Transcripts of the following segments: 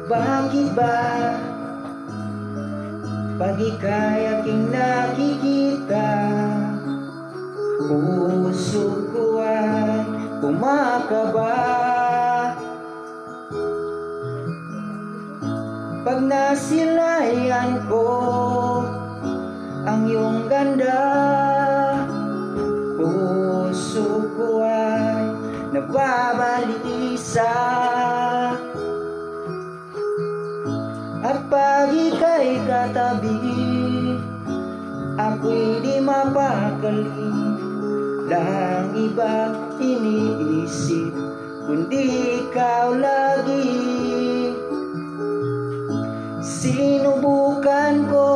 Bakit ba pag ika'y aking nakikita, puso ko ay kumakaba? Pag nasilayan ko ang iyong ganda, puso ko ay nababalisa. At pag ika'y katabi, ako'y di mapakali. Lang iba iniisip, kundi ikaw lagi. Sinubukan ko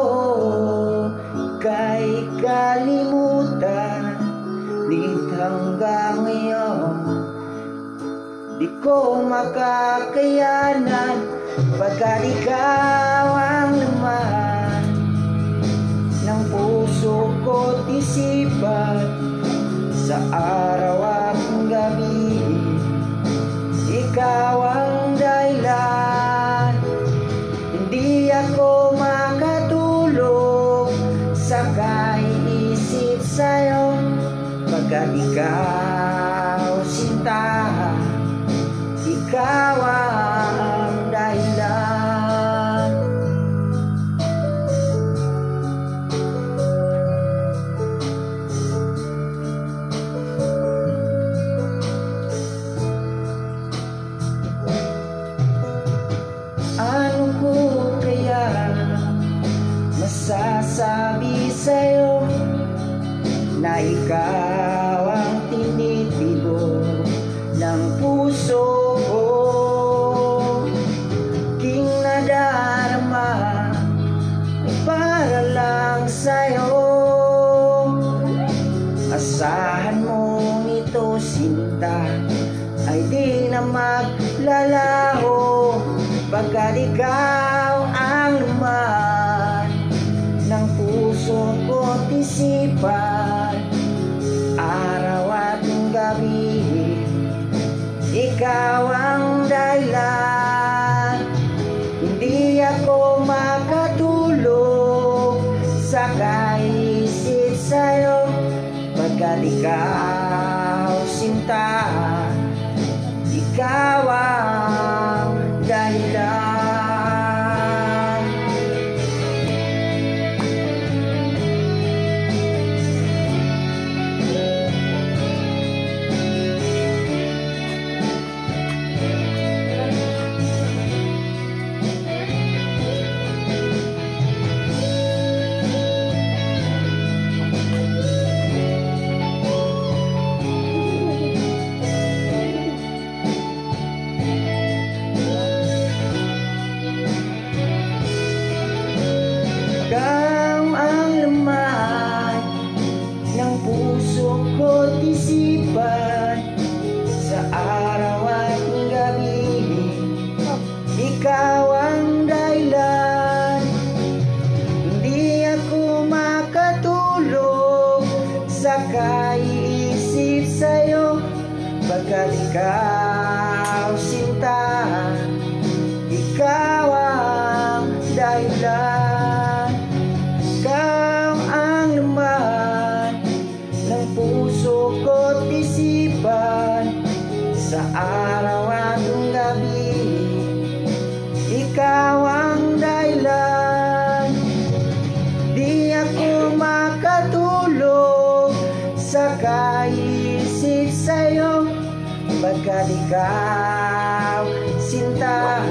ika'y kalimutan, ngunit hanggang ngayon di ko makakayanan. Pagkat ikaw ang laman ng puso ko't isipan, sa araw at gabi, ikaw ang dahilan. Hindi ako makatulog sa kaiisip sa'yo, pagkat ikaw sinta, ikaw ang dahilan. Ano ko kaya masasabi sa'yo na ikaw ang tinitibo ng puso ko? King nadarama ay para lang sa'yo. Asahan mong ito sinta ay di na maglalaho, pagkat ikaw ang laman ng puso ko't isipan, araw at gabi, ikaw ang dahilan. Hindi ako makatulog sa kaisip sa'yo, pagkat ikaw sinta, ikaw ang dahilan. Ikaw ang laman ng puso ko't isipan, sa araw at gabi, ikaw ang dahilan. Hindi ako makatulog sa kaiisip sa'yo, pagkat ikaw sinta, ikaw ang dahilan. Ikaw ang laman ng puso ko't isipan, sa araw at gabi, ikaw ang dahilan. Di ako makatulog sa kaisip sa'yo, pagkat ikaw sinta,